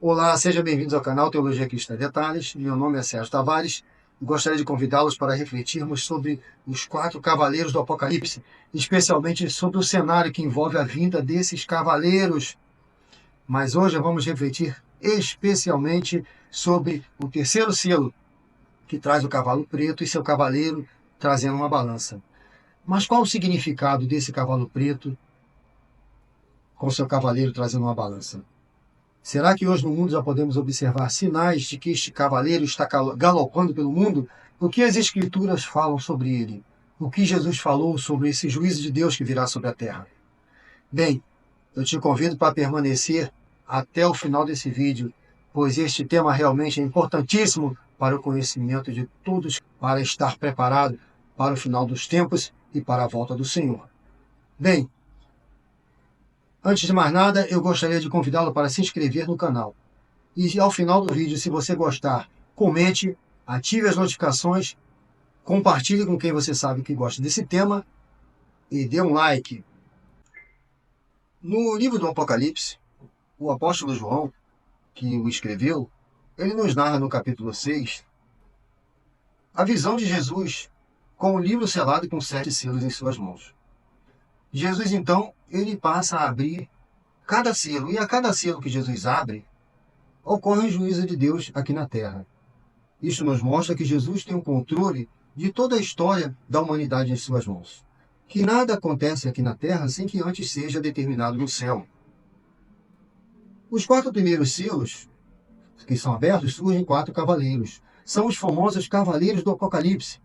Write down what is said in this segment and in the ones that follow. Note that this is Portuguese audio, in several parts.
Olá, sejam bem-vindos ao canal Teologia Cristã em Detalhes. Meu nome é Sérgio Tavares e gostaria de convidá-los para refletirmos sobre os 4 cavaleiros do Apocalipse, especialmente sobre o cenário que envolve a vinda desses cavaleiros. Mas hoje vamos refletir especialmente sobre o terceiro selo, que traz o cavalo preto e seu cavaleiro trazendo uma balança. Mas qual o significado desse cavalo preto com seu cavaleiro trazendo uma balança? Será que hoje no mundo já podemos observar sinais de que este cavaleiro está galopando pelo mundo? O que as Escrituras falam sobre ele? O que Jesus falou sobre esse juízo de Deus que virá sobre a terra? Bem, eu te convido para permanecer até o final desse vídeo, pois este tema realmente é importantíssimo para o conhecimento de todos, para estar preparado para o final dos tempos e para a volta do Senhor. Bem, antes de mais nada, eu gostaria de convidá-lo para se inscrever no canal. E ao final do vídeo, se você gostar, comente, ative as notificações, compartilhe com quem você sabe que gosta desse tema e dê um like. No livro do Apocalipse, o apóstolo João, que o escreveu, ele nos narra no capítulo 6 a visão de Jesus com o livro selado com 7 selos em suas mãos. Jesus, então, ele passa a abrir cada selo, e a cada selo que Jesus abre, ocorre o juízo de Deus aqui na terra. Isso nos mostra que Jesus tem o controle de toda a história da humanidade em suas mãos. Que nada acontece aqui na terra sem que antes seja determinado no céu. Os 4 primeiros selos que são abertos surgem 4 cavaleiros. São os famosos cavaleiros do Apocalipse,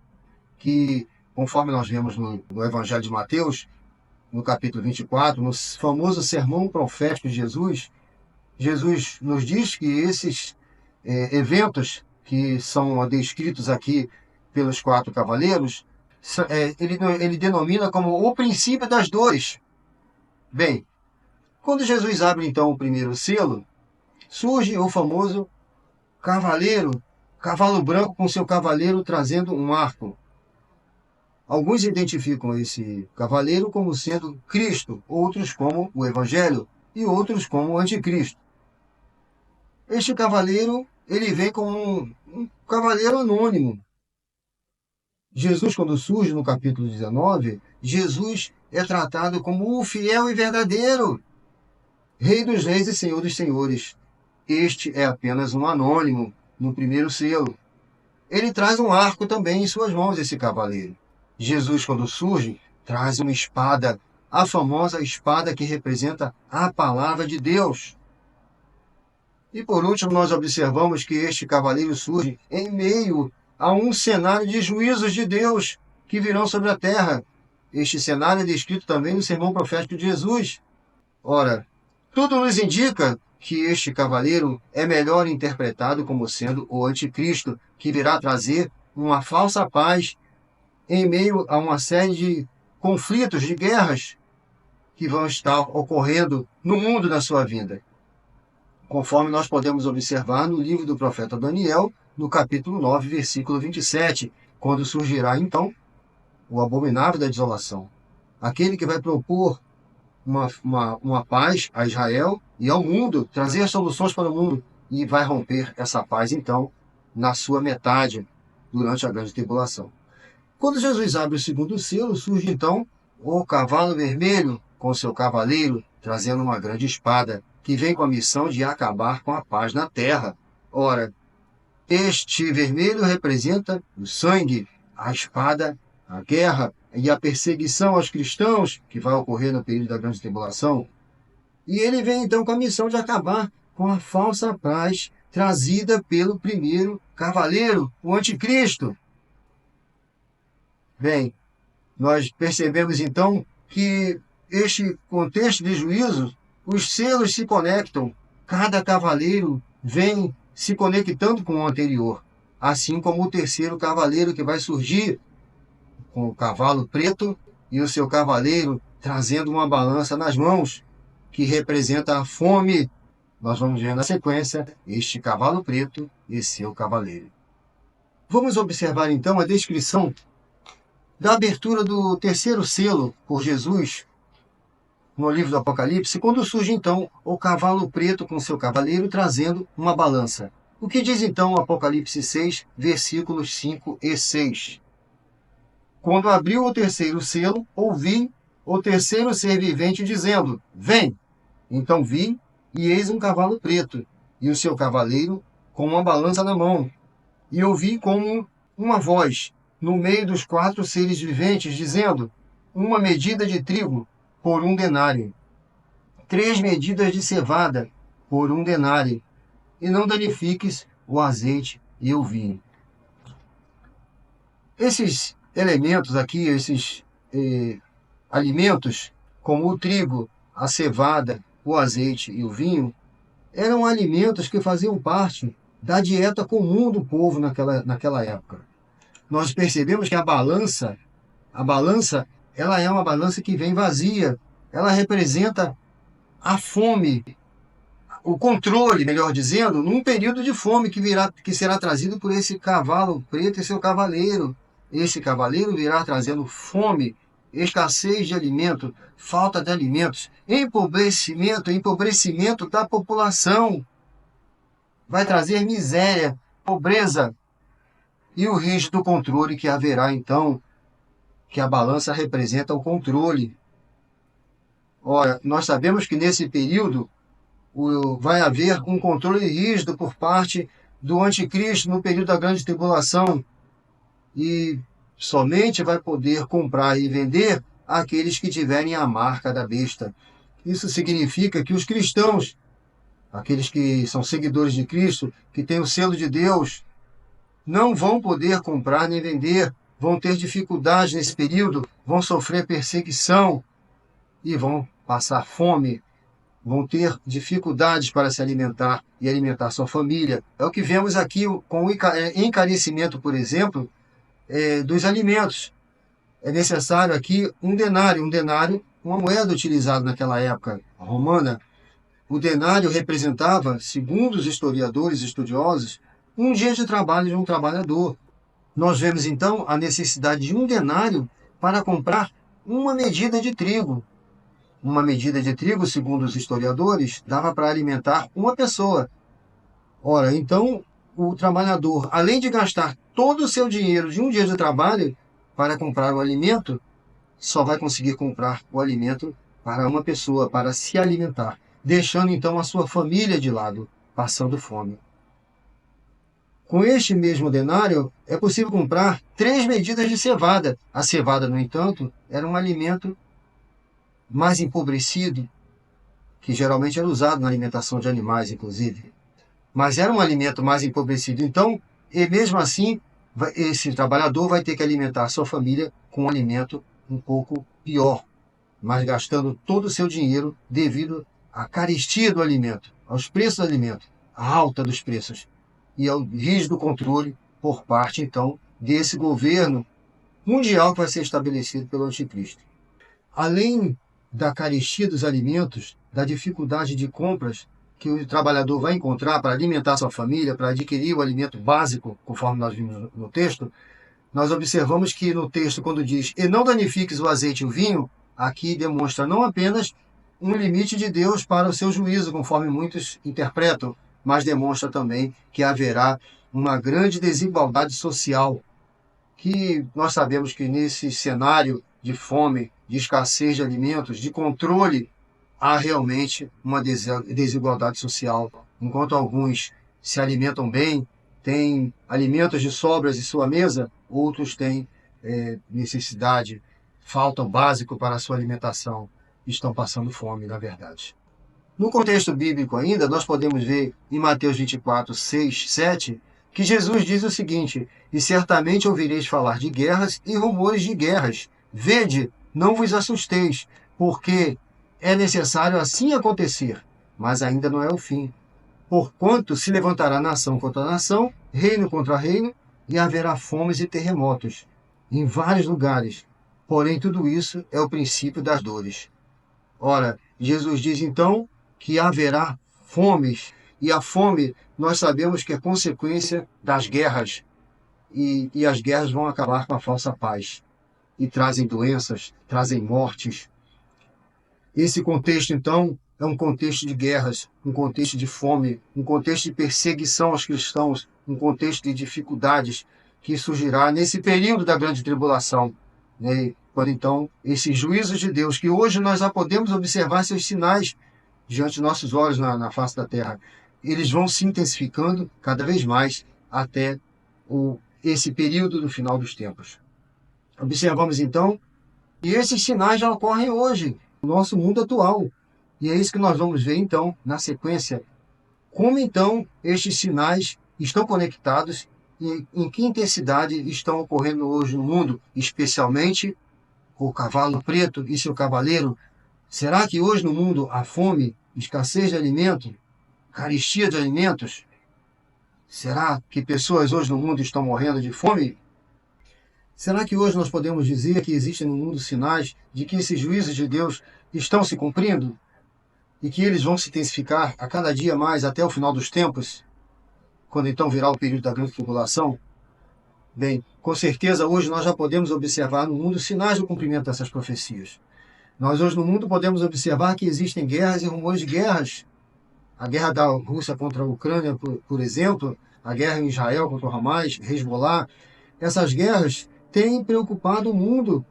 que, conforme nós vemos no Evangelho de Mateus, no capítulo 24, no famoso sermão profético de Jesus, Jesus nos diz que esses eventos que são descritos aqui pelos 4 cavaleiros, ele denomina como o princípio das dores. Bem, quando Jesus abre então o primeiro selo, surge o famoso cavalo branco com seu cavaleiro trazendo um arco. Alguns identificam esse cavaleiro como sendo Cristo, outros como o Evangelho e outros como o Anticristo. Este cavaleiro, ele vem como um cavaleiro anônimo. Jesus, quando surge no capítulo 19, Jesus é tratado como o fiel e verdadeiro, Rei dos reis e Senhor dos senhores. Este é apenas um anônimo no primeiro selo. Ele traz um arco também em suas mãos, esse cavaleiro. Jesus, quando surge, traz uma espada, a famosa espada que representa a palavra de Deus. E por último, nós observamos que este cavaleiro surge em meio a um cenário de juízos de Deus que virão sobre a terra. Este cenário é descrito também no sermão profético de Jesus. Ora, tudo nos indica que este cavaleiro é melhor interpretado como sendo o anticristo, que virá trazer uma falsa paz em meio a uma série de conflitos, de guerras que vão estar ocorrendo no mundo na sua vinda. Conforme nós podemos observar no livro do profeta Daniel, no capítulo 9, versículo 27, quando surgirá então o abominável da desolação, aquele que vai propor uma paz a Israel e ao mundo, trazer soluções para o mundo, e vai romper essa paz então na sua metade durante a grande tribulação. Quando Jesus abre o segundo selo, surge então o cavalo vermelho com seu cavaleiro trazendo uma grande espada, que vem com a missão de acabar com a paz na terra. Ora, este vermelho representa o sangue, a espada, a guerra e a perseguição aos cristãos, que vai ocorrer no período da grande tribulação. E ele vem então com a missão de acabar com a falsa paz trazida pelo primeiro cavaleiro, o anticristo. Bem, nós percebemos então que este contexto de juízo, os selos se conectam, cada cavaleiro vem se conectando com o anterior, assim como o terceiro cavaleiro que vai surgir, com o cavalo preto e o seu cavaleiro trazendo uma balança nas mãos, que representa a fome. Nós vamos ver na sequência este cavalo preto e seu cavaleiro. Vamos observar então a descrição da abertura do terceiro selo por Jesus, no livro do Apocalipse, quando surge então o cavalo preto com seu cavaleiro trazendo uma balança. O que diz então o Apocalipse 6, versículos 5 e 6? Quando abriu o terceiro selo, ouvi o terceiro ser vivente dizendo: Vem! Então vi, e eis um cavalo preto, e o seu cavaleiro com uma balança na mão. E ouvi como uma voz no meio dos quatro seres viventes, dizendo: uma medida de trigo por 1 denário, 3 medidas de cevada por 1 denário, e não danifiques o azeite e o vinho. Esses elementos aqui, esses alimentos, como o trigo, a cevada, o azeite e o vinho, eram alimentos que faziam parte da dieta comum do povo naquela época. Nós percebemos que a balança, ela é uma balança que vem vazia. Ela representa a fome, o controle, melhor dizendo, num período de fome que será trazido por esse cavalo preto e seu cavaleiro. Esse cavaleiro virá trazendo fome, escassez de alimento, falta de alimentos, empobrecimento da população. Vai trazer miséria, pobreza e o risco do controle que haverá então, que a balança representa o controle. Ora, nós sabemos que nesse período vai haver um controle rígido por parte do anticristo no período da grande tribulação, e somente vai poder comprar e vender aqueles que tiverem a marca da besta. Isso significa que os cristãos, aqueles que são seguidores de Cristo, que têm o selo de Deus, não vão poder comprar nem vender, vão ter dificuldade nesse período, vão sofrer perseguição e vão passar fome, vão ter dificuldades para se alimentar e alimentar sua família. É o que vemos aqui com o encarecimento, por exemplo, dos alimentos. É necessário aqui 1 denário, uma moeda utilizada naquela época romana. O denário representava, segundo os historiadores estudiosos, um dia de trabalho de um trabalhador. Nós vemos então a necessidade de 1 denário para comprar uma medida de trigo. Uma medida de trigo, segundo os historiadores, dava para alimentar uma pessoa. Ora, então, o trabalhador, além de gastar todo o seu dinheiro de um dia de trabalho para comprar o alimento, só vai conseguir comprar o alimento para uma pessoa, para se alimentar, deixando então a sua família de lado, passando fome. Com este mesmo denário, é possível comprar 3 medidas de cevada. A cevada, no entanto, era um alimento mais empobrecido, que geralmente era usado na alimentação de animais, inclusive. Mas era um alimento mais empobrecido. Então, e mesmo assim, esse trabalhador vai ter que alimentar a sua família com um alimento um pouco pior, mas gastando todo o seu dinheiro devido à carestia do alimento, aos preços do alimento, à alta dos preços e ao rígido controle por parte, então, desse governo mundial que vai ser estabelecido pelo anticristo. Além da carestia dos alimentos, da dificuldade de compras que o trabalhador vai encontrar para alimentar sua família, para adquirir o alimento básico, conforme nós vimos no texto, nós observamos que no texto, quando diz "e não danifiques o azeite e o vinho", aqui demonstra não apenas um limite de Deus para o seu juízo, conforme muitos interpretam, mas demonstra também que haverá uma grande desigualdade social, que nós sabemos que nesse cenário de fome, de escassez de alimentos, de controle, há realmente uma desigualdade social. Enquanto alguns se alimentam bem, têm alimentos de sobras em sua mesa, outros têm necessidade, falta o básico para a sua alimentação, estão passando fome, na verdade. No contexto bíblico ainda, nós podemos ver em Mateus 24, 6, 7, que Jesus diz o seguinte: "E certamente ouvireis falar de guerras e rumores de guerras. Vede, não vos assusteis, porque é necessário assim acontecer, mas ainda não é o fim. Porquanto se levantará nação contra nação, reino contra reino, e haverá fomes e terremotos em vários lugares. Porém, tudo isso é o princípio das dores." Ora, Jesus diz então que haverá fomes, e a fome nós sabemos que é consequência das guerras, e as guerras vão acabar com a falsa paz, e trazem doenças, trazem mortes. Esse contexto, então, é um contexto de guerras, um contexto de fome, um contexto de perseguição aos cristãos, um contexto de dificuldades que surgirá nesse período da grande tribulação, né? Quando, então, esses juízos de Deus, que hoje nós já podemos observar seus sinais diante de nossos olhos na face da terra, eles vão se intensificando cada vez mais até esse período do final dos tempos. Observamos, então, e esses sinais já ocorrem hoje, no nosso mundo atual. E é isso que nós vamos ver, então, na sequência. Como, então, estes sinais estão conectados e em que intensidade estão ocorrendo hoje no mundo, especialmente o cavalo preto e seu cavaleiro. Será que hoje no mundo há fome, escassez de alimento, carestia de alimentos? Será que pessoas hoje no mundo estão morrendo de fome? Será que hoje nós podemos dizer que existem no mundo sinais de que esses juízos de Deus estão se cumprindo e que eles vão se intensificar a cada dia mais até o final dos tempos, quando então virá o período da grande tribulação? Bem, com certeza hoje nós já podemos observar no mundo sinais do cumprimento dessas profecias. Nós hoje no mundo podemos observar que existem guerras e rumores de guerras. A guerra da Rússia contra a Ucrânia, por exemplo, a guerra em Israel contra o Hamas, Hezbollah. Essas guerras têm preocupado o mundo,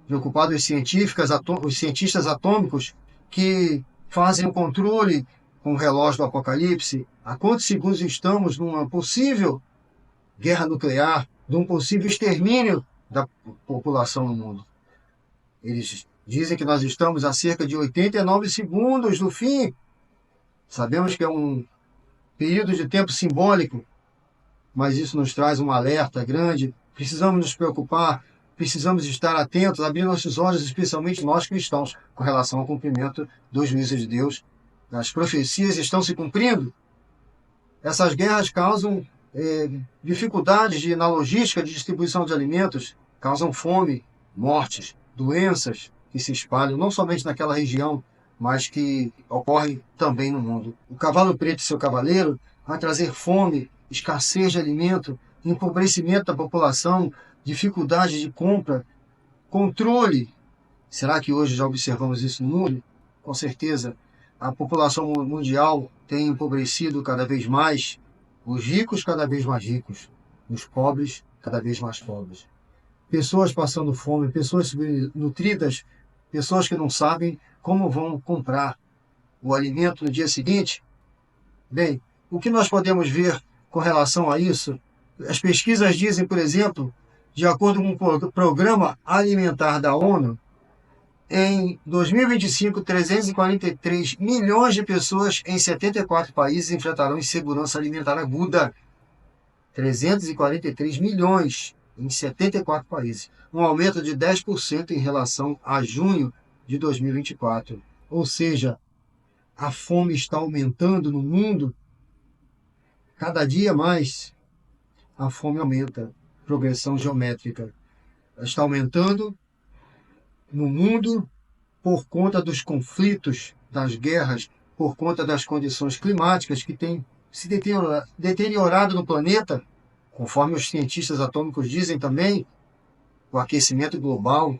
preocupado os cientistas atômicos que fazem o controle com o relógio do Apocalipse. Há quantos segundos estamos numa possível guerra nuclear, de um possível extermínio da população no mundo? Eles dizem que nós estamos a cerca de 89 segundos do fim. Sabemos que é um período de tempo simbólico, mas isso nos traz um alerta grande. Precisamos nos preocupar, precisamos estar atentos, abrir nossos olhos, especialmente nós cristãos, com relação ao cumprimento dos juízos de Deus. As profecias estão se cumprindo. Essas guerras causam dificuldades na logística de distribuição de alimentos, causam fome, mortes, doenças que se espalham não somente naquela região, mas que ocorrem também no mundo. O cavalo preto e seu cavaleiro vai trazer fome, escassez de alimento, empobrecimento da população, dificuldade de compra, controle. Será que hoje já observamos isso no mundo? Com certeza. A população mundial tem empobrecido cada vez mais, os ricos cada vez mais ricos, os pobres cada vez mais pobres. Pessoas passando fome, pessoas subnutridas, pessoas que não sabem como vão comprar o alimento no dia seguinte. Bem, o que nós podemos ver com relação a isso? As pesquisas dizem, por exemplo, de acordo com o Programa Alimentar da ONU, em 2025, 343 milhões de pessoas em 74 países enfrentarão insegurança alimentar aguda. 343 milhões em 74 países. Um aumento de 10% em relação a junho de 2024. Ou seja, a fome está aumentando no mundo. Cada dia mais, a fome aumenta. Progressão geométrica. Está aumentando no mundo por conta dos conflitos, das guerras, por conta das condições climáticas que têm se deteriorado no planeta, conforme os cientistas atômicos dizem também, o aquecimento global.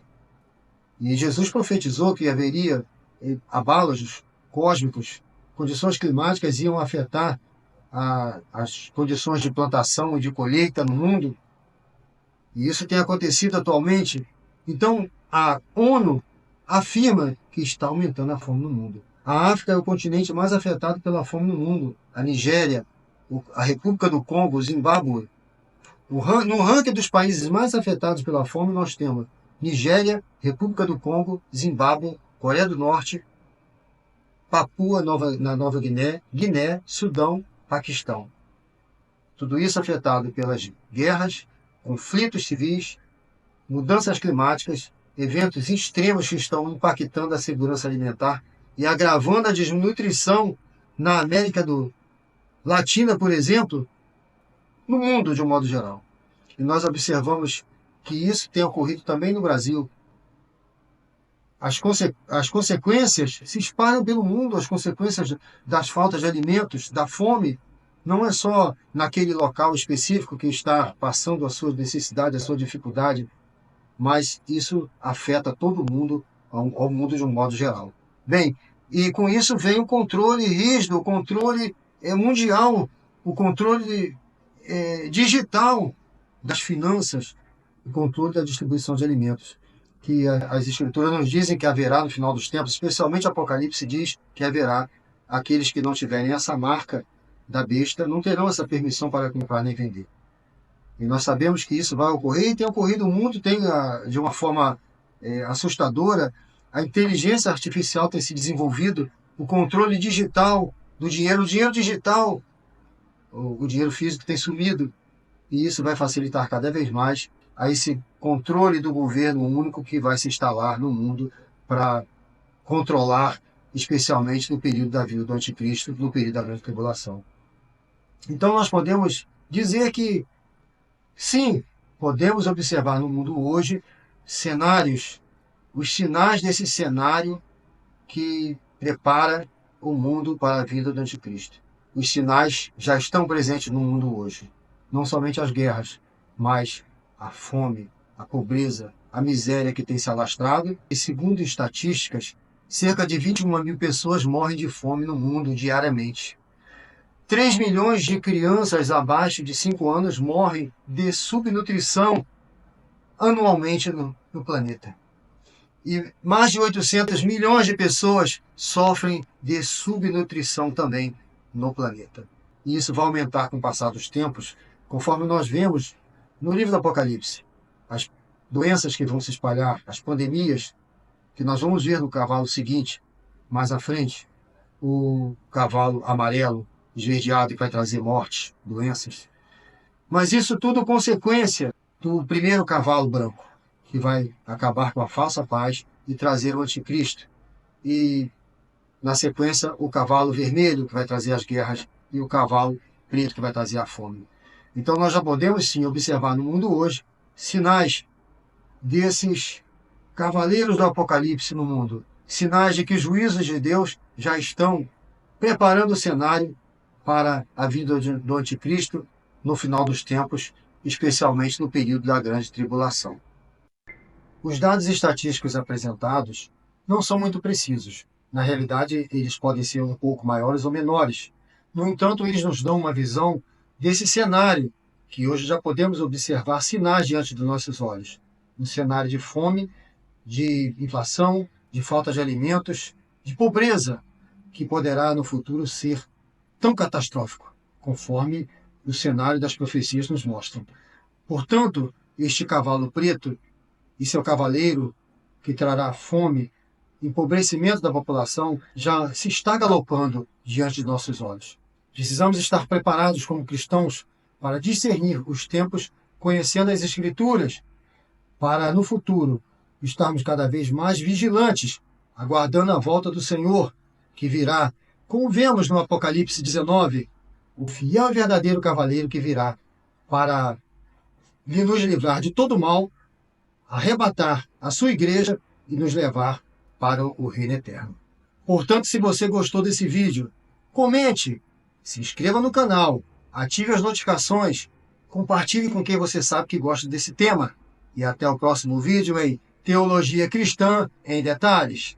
E Jesus profetizou que haveria abalos cósmicos, condições climáticas iam afetar as condições de plantação e de colheita no mundo. E isso tem acontecido atualmente. Então, a ONU afirma que está aumentando a fome no mundo. A África é o continente mais afetado pela fome no mundo. A Nigéria, a República do Congo, o Zimbábue. No ranking dos países mais afetados pela fome, nós temos Nigéria, República do Congo, Zimbábue, Coreia do Norte, Papua na Nova Guiné, Sudão, Paquistão. Tudo isso afetado pelas guerras, conflitos civis, mudanças climáticas, eventos extremos que estão impactando a segurança alimentar e agravando a desnutrição na América Latina, por exemplo, no mundo de um modo geral. E nós observamos que isso tem ocorrido também no Brasil. As consequências se espalham pelo mundo, as consequências das faltas de alimentos, da fome, não é só naquele local específico que está passando a sua necessidade, a sua dificuldade, mas isso afeta todo mundo, ao mundo de um modo geral. Bem, e com isso vem o controle rígido, o controle mundial, o controle digital das finanças, o controle da distribuição de alimentos, que as Escrituras nos dizem que haverá no final dos tempos, especialmente Apocalipse diz que haverá aqueles que não tiverem essa marca da besta, não terão essa permissão para comprar nem vender. E nós sabemos que isso vai ocorrer e tem ocorrido. O mundo tem, de uma forma assustadora, a inteligência artificial tem se desenvolvido, o controle digital do dinheiro, o dinheiro digital, o dinheiro físico tem sumido, e isso vai facilitar cada vez mais a esse controle do governo único que vai se instalar no mundo para controlar, especialmente no período da vida do anticristo, no período da grande tribulação. Então nós podemos dizer que, sim, podemos observar no mundo hoje cenários, os sinais desse cenário que prepara o mundo para a vida do anticristo. Os sinais já estão presentes no mundo hoje. Não somente as guerras, mas a fome, a pobreza, a miséria que tem se alastrado. E segundo estatísticas, cerca de 21 mil pessoas morrem de fome no mundo diariamente. 3 milhões de crianças abaixo de 5 anos morrem de subnutrição anualmente no planeta. E mais de 800 milhões de pessoas sofrem de subnutrição também no planeta. E isso vai aumentar com o passar dos tempos, conforme nós vemos no livro do Apocalipse. As doenças que vão se espalhar, as pandemias, que nós vamos ver no cavalo seguinte, mais à frente, o cavalo amarelo, esverdeado, que vai trazer mortes, doenças. Mas isso tudo consequência do primeiro cavalo branco, que vai acabar com a falsa paz e trazer o anticristo. E, na sequência, o cavalo vermelho, que vai trazer as guerras, e o cavalo preto, que vai trazer a fome. Então, nós já podemos, sim, observar no mundo hoje sinais desses cavaleiros do Apocalipse no mundo. Sinais de que os juízos de Deus já estão preparando o cenário para a vida do anticristo no final dos tempos, especialmente no período da grande tribulação. Os dados estatísticos apresentados não são muito precisos. Na realidade, eles podem ser um pouco maiores ou menores. No entanto, eles nos dão uma visão desse cenário que hoje já podemos observar sinais diante dos nossos olhos. Um cenário de fome, de inflação, de falta de alimentos, de pobreza, que poderá no futuro ser tão catastrófico, conforme o cenário das profecias nos mostram. Portanto, este cavalo preto e seu cavaleiro, que trará fome, empobrecimento da população, já se está galopando diante de nossos olhos. Precisamos estar preparados como cristãos para discernir os tempos, conhecendo as Escrituras, para no futuro estarmos cada vez mais vigilantes, aguardando a volta do Senhor, que virá, como vemos no Apocalipse 19, o fiel e verdadeiro cavaleiro que virá para nos livrar de todo mal, arrebatar a sua igreja e nos levar para o reino eterno. Portanto, se você gostou desse vídeo, comente, se inscreva no canal, ative as notificações, compartilhe com quem você sabe que gosta desse tema. E até o próximo vídeo em Teologia Cristã em Detalhes.